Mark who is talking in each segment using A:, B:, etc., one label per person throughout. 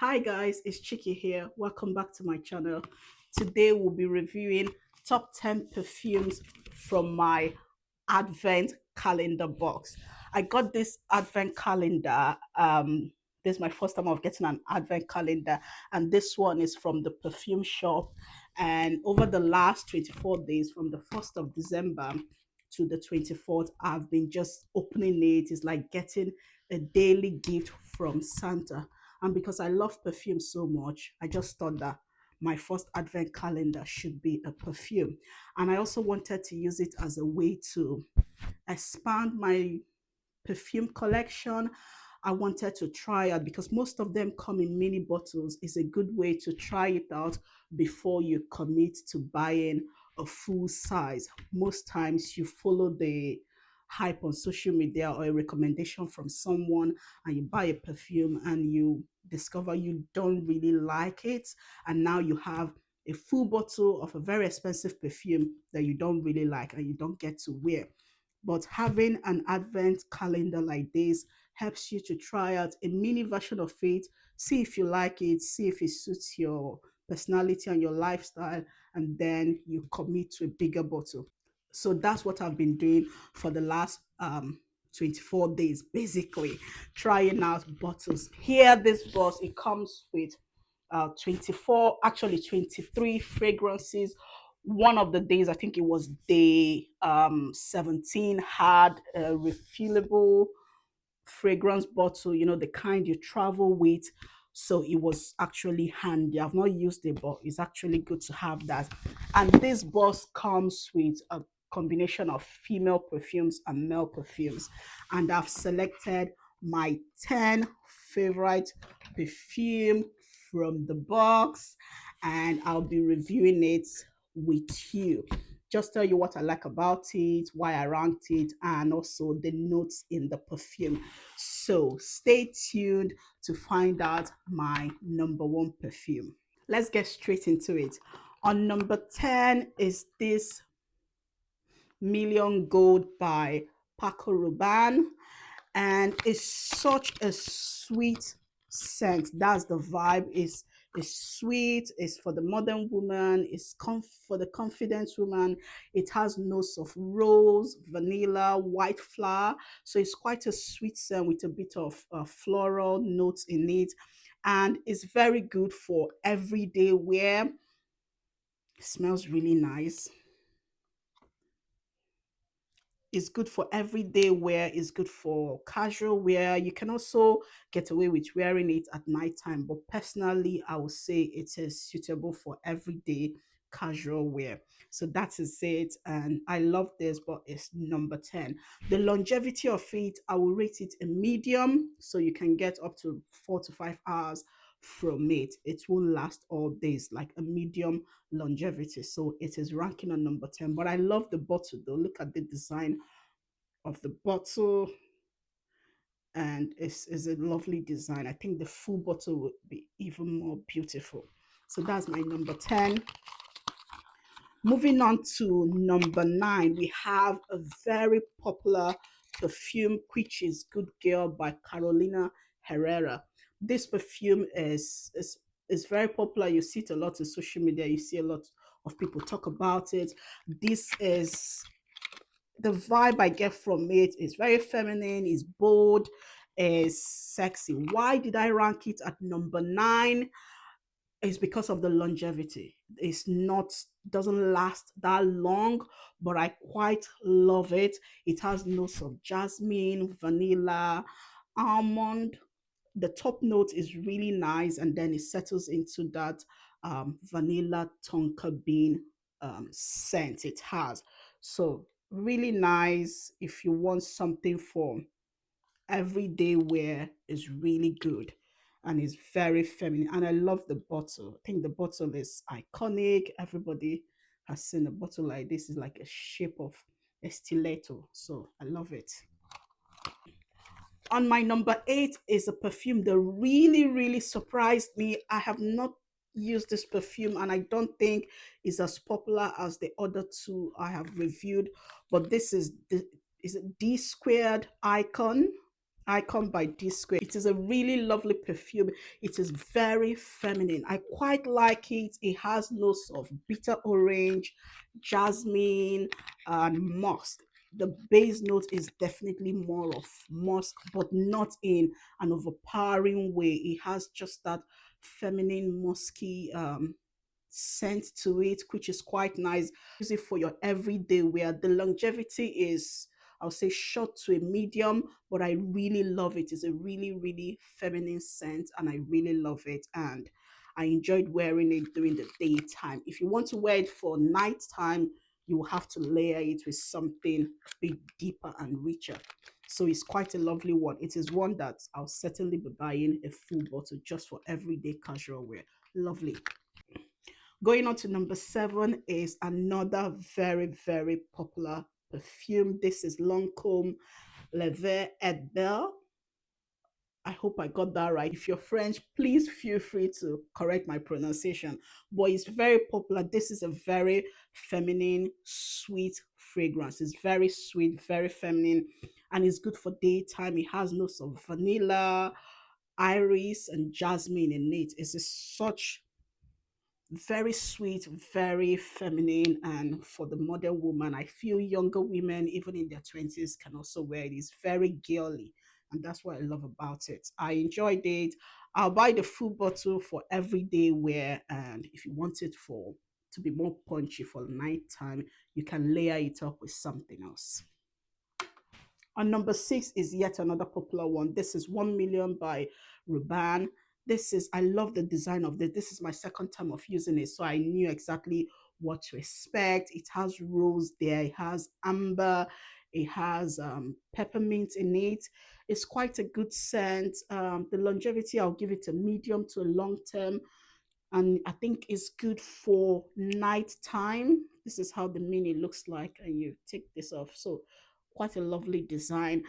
A: Hi guys, it's Chiki here. Welcome back to my channel. Today we'll be reviewing top 10 perfumes from my Advent calendar box. I got this Advent calendar. This is my first time of getting an Advent calendar, and this one is from the perfume shop. And over the last 24 days, from the 1st of December to the 24th, I've been just opening it. It's like getting a daily gift from Santa. And because I love perfume so much, I just thought that my first Advent calendar should be a perfume. And I also wanted to use it as a way to expand my perfume collection. I wanted to try out because most of them come in mini bottles. It's a good way to try it out before you commit to buying a full size. Most times you follow the hype on social media or a recommendation from someone and you buy a perfume and you discover you don't really like it, and now you have a full bottle of a very expensive perfume that you don't really like and you don't get to wear. But having an advent calendar like this helps you to try out a mini version of it, see if you like it, see if it suits your personality and your lifestyle, and then you commit to a bigger bottle. So that's what I've been doing for the last 24 days, basically trying out bottles. Here, this box, it comes with 24, actually 23 fragrances. One of the days, I think it was day 17, had a refillable fragrance bottle, the kind you travel with. So it was actually handy. I've not used it, but it's actually good to have that. And this box comes with a combination of female perfumes and male perfumes. And I've selected my 10 favorite perfume from the box, and I'll be reviewing it with you. Just tell you what I like about it, why I ranked it, and also the notes in the perfume. So stay tuned to find out my number one perfume. Let's get straight into it. On number 10 is this Million Gold by Paco Rabanne, and it's such a sweet scent. That's the vibe. It's sweet. It's for the modern woman. It's for the confident woman. It has notes of rose, vanilla, white flower. So it's quite a sweet scent with a bit of floral notes in it, and it's very good for everyday wear. It smells really nice. It's good for everyday wear. It's good for casual wear. You can also get away with wearing it at nighttime. But personally, I would say it is suitable for everyday casual wear. So that is it. And I love this, but it's number 10. The longevity of it, I will rate it a medium. So you can get up to 4 to 5 hours from it. It will last all days, like a medium longevity. So it is ranking on number 10. But I love the bottle though. Look at the design of the bottle, and it's a lovely design. I think the full bottle would be even more beautiful. So that's my number 10. Moving on to number 9, we have a very popular perfume, which is Good Girl by Carolina Herrera. This perfume is very popular. You see it a lot in social media. You see a lot of people talk about it. This is the vibe I get from it. Is very feminine, is bold, is sexy. Why did I rank it at number 9? It's because of the longevity. It's not doesn't last that long, but I quite love it. It has notes of jasmine, vanilla, almond. The top note is really nice, and then it settles into that vanilla tonka bean scent it has. So really nice if you want something for everyday wear. Is really good, and it's very feminine. And I love the bottle. I think the bottle is iconic. Everybody has seen a bottle like this. It's like a shape of a stiletto. So I love it. On my number 8 is a perfume that really, really surprised me. I have not used this perfume, and I don't think it's as popular as the other two I have reviewed. But this is the is it D squared icon. Icon by DSQUARED². It is a really lovely perfume. It is very feminine. I quite like it. It has notes of bitter orange, jasmine, and musk. The base note is definitely more of musk, but not in an overpowering way. It has just that feminine, musky scent to it, which is quite nice. Use it for your everyday wear. The longevity is, I'll say, short to a medium, but I really love it. It's a really, really feminine scent, and I really love it. And I enjoyed wearing it during the daytime. If you want to wear it for nighttime, you will have to layer it with something a bit deeper and richer. So it's quite a lovely one. It is one that I'll certainly be buying a full bottle just for everyday casual wear. Lovely. Going on to number 7 is another very, very popular perfume. This is Lancôme Vie Est Belle. I hope I got that right. If you're French, please feel free to correct my pronunciation. But it's very popular. This is a very feminine, sweet fragrance. It's very sweet, very feminine, and it's good for daytime. It has notes of vanilla, iris, and jasmine in it. It's such very sweet, very feminine, and for the modern woman, I feel younger women, even in their 20s, can also wear it. It's very girly, and that's what I love about it. I enjoyed it. I'll buy the full bottle for everyday wear, and if you want it for to be more punchy for nighttime, you can layer it up with something else. And number 6 is yet another popular one. This is 1 Million by Rabanne. This is, I love the design of this. This is my second time of using it, so I knew exactly what to expect. It has rose there, it has amber, it has peppermint in it. It's quite a good scent. The longevity, I'll give it a medium to a long term, and I think it's good for nighttime. This is how the mini looks like, and you take this off. So quite a lovely design.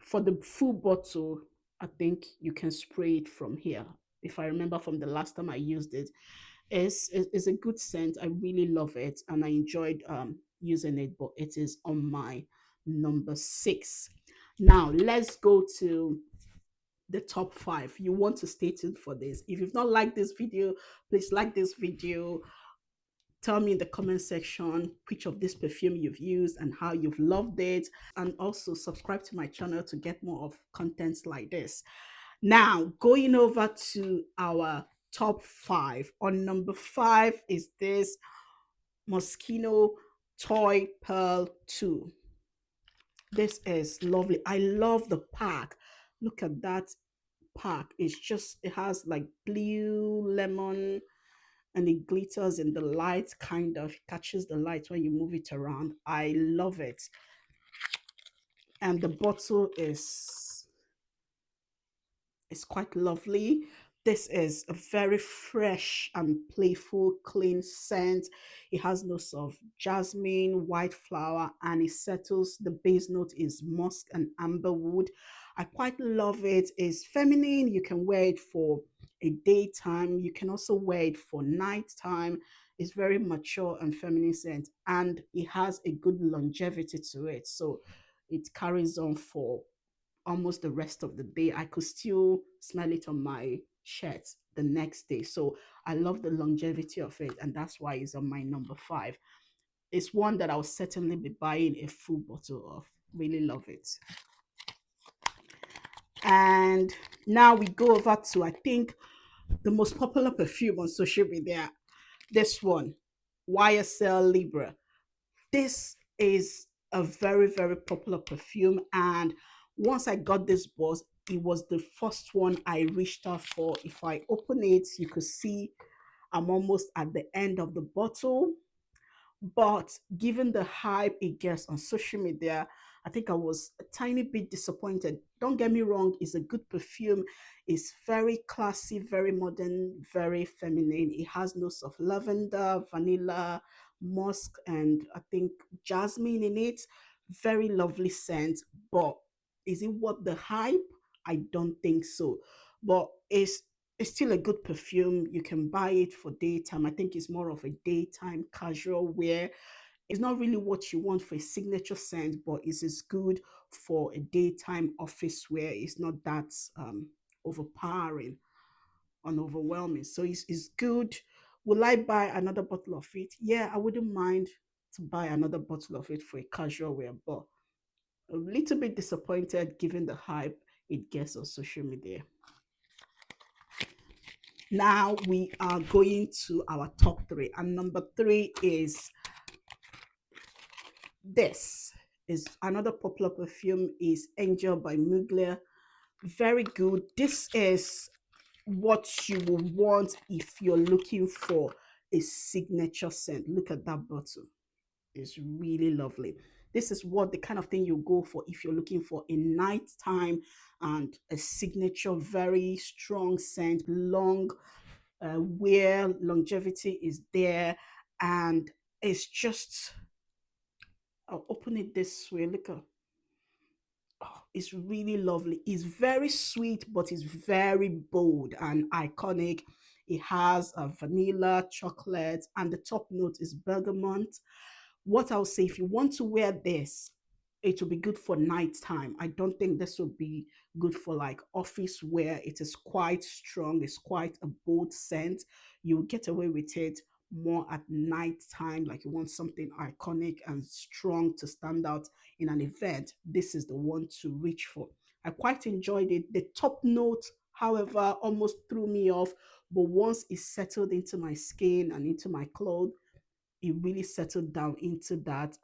A: For the full bottle, I think you can spray it from here. If I remember from the last time I used it, it's a good scent. I really love it, and I enjoyed using it. But it is on my number 6. Now let's go to the top 5. You want to stay tuned for this. If you've not liked this video, please like this video. Tell me in the comment section which of this perfume you've used and how you've loved it, and also subscribe to my channel to get more of contents like this. Now going over to our top 5. On number 5 is this Moschino Toy Pearl 2. This is lovely. I love the pack. Look at that pack. It's just, it has like blue lemon, and it glitters in the light, kind of catches the light when you move it around. I love it. And the bottle is quite lovely. This is a very fresh and playful, clean scent. It has notes of jasmine, white flower, and it settles. The base note is musk and amberwood. I quite love it. It's feminine. You can wear it for a daytime. You can also wear it for nighttime. It's very mature and feminine scent, and it has a good longevity to it. So it carries on for almost the rest of the day. I could still smell it on my shirt the next day. So I love the longevity of it, and that's why it's on my number 5. It's one that I'll certainly be buying a full bottle of. Really love it. And now we go over to, I think, the most popular perfume on social media. This one, YSL Libre. This is a very, very popular perfume. And once I got this box, it was the first one I reached out for. If I open it, you could see I'm almost at the end of the bottle. But given the hype it gets on social media, I think I was a tiny bit disappointed. Don't get me wrong, it's a good perfume. It's very classy, very modern, very feminine. It has notes of lavender, vanilla, musk, and I think jasmine in it. Very lovely scent. But is it what the hype? I don't think so. But it's still a good perfume. You can buy it for daytime. I think it's more of a daytime casual wear. It's not really what you want for a signature scent, but it's as good for a daytime office wear. It's not that overpowering and overwhelming. So it's good. Will I buy another bottle of it? Yeah, I wouldn't mind to buy another bottle of it for a casual wear, but a little bit disappointed given the hype it gets on social media. Now we are going to our top three, and number three is this. Is another popular perfume is Angel by Mugler. Very good. This is what you will want if you're looking for a signature scent. Look at that bottle. It's really lovely. This is what the kind of thing you go for if you're looking for a nighttime and a signature, very strong scent, long wear, longevity is there, and it's just. I'll open it this way. Look at, oh, it's really lovely. It's very sweet, but it's very bold and iconic. It has a vanilla, chocolate, and the top note is bergamot. What I'll say, if you want to wear this, it will be good for nighttime. I don't think this will be good for like office wear. It is quite strong, it's quite a bold scent. You'll get away with it more at nighttime, like you want something iconic and strong to stand out in an event. This is the one to reach for. I quite enjoyed it. The top note, however, almost threw me off, but once it settled into my skin and into my clothes, it really settled down into that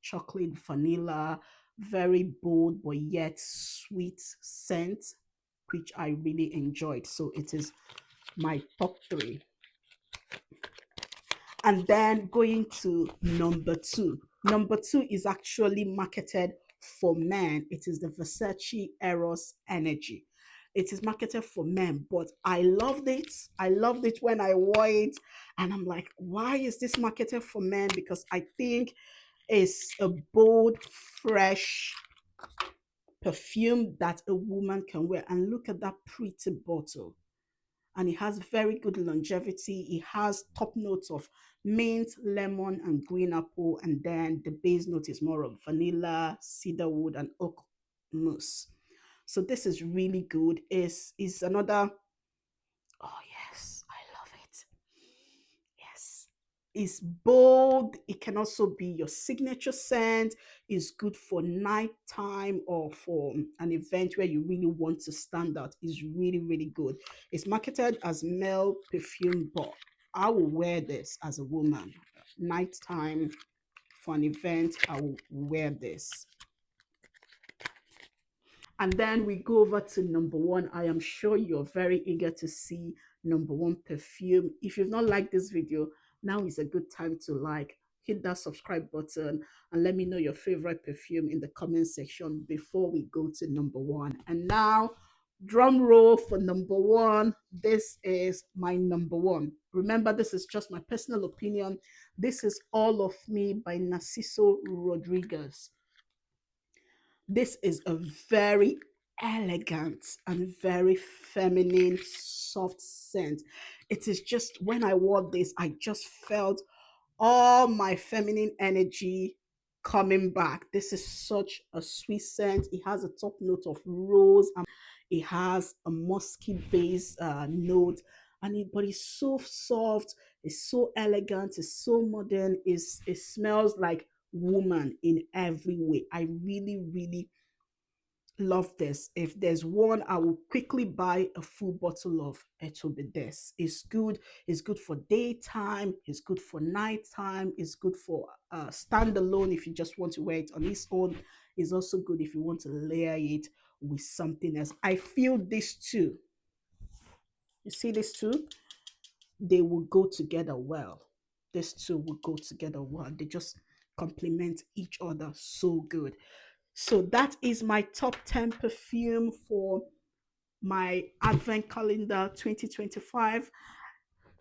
A: chocolate vanilla, very bold but yet sweet scent, which I really enjoyed. So it is my top three. And then going to number two. Number two is actually marketed for men. It is the Versace Eros Energy. It is marketed for men, but I loved it. I loved it when I wore it. And I'm like, why is this marketed for men? Because I think it's a bold, fresh perfume that a woman can wear. And look at that pretty bottle, and it has very good longevity. It has top notes of mint, lemon, and green apple, and then the base note is more of vanilla, cedarwood, and oak mousse. So this is really good. Is another. Oh yes, I love it. Yes. It's bold. It can also be your signature scent. It's good for nighttime or for an event where you really want to stand out. It's really, really good. It's marketed as male perfume, but I will wear this as a woman. Nighttime for an event, I will wear this. And then we go over to number one. I am sure you're very eager to see number one perfume. If you've not liked this video, now is a good time to like, hit that subscribe button, and let me know your favorite perfume in the comment section before we go to number one. And now, drum roll for number one. This is my number one. Remember, this is just my personal opinion. This is All of Me by Narciso Rodriguez. This is a very elegant and very feminine, soft scent. It is just when I wore this, I just felt all my feminine energy coming back. This is such a sweet scent. It has a top note of rose, and it has a musky base note, and but it's so soft. It's so elegant. It's so modern. It smells like woman in every way. I really, really love this. If there's one I will quickly buy a full bottle of, it will be this. It's good. It's good for daytime. It's good for nighttime. It's good for standalone if you just want to wear it on its own. It's also good if you want to layer it with something else. I feel this too. You see this too? They will go together well. These two will go together well. They just complement each other so good. So that is my top 10 perfume for my Advent Calendar 2025.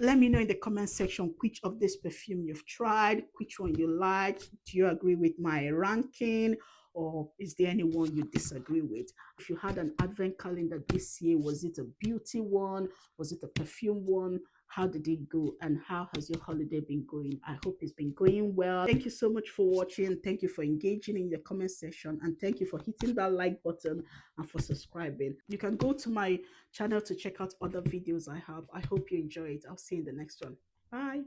A: Let me know in the comment section which of this perfume you've tried, which one you like. Do you agree with my ranking? or is there anyone you disagree with? If you had an advent calendar this year, was it a beauty one? Was it a perfume one? How did it go? And how has your holiday been going? I hope it's been going well. Thank you so much for watching. Thank you for engaging in the comment section. And thank you for hitting that like button and for subscribing. You can go to my channel to check out other videos I have. I hope you enjoy it. I'll see you in the next one. Bye.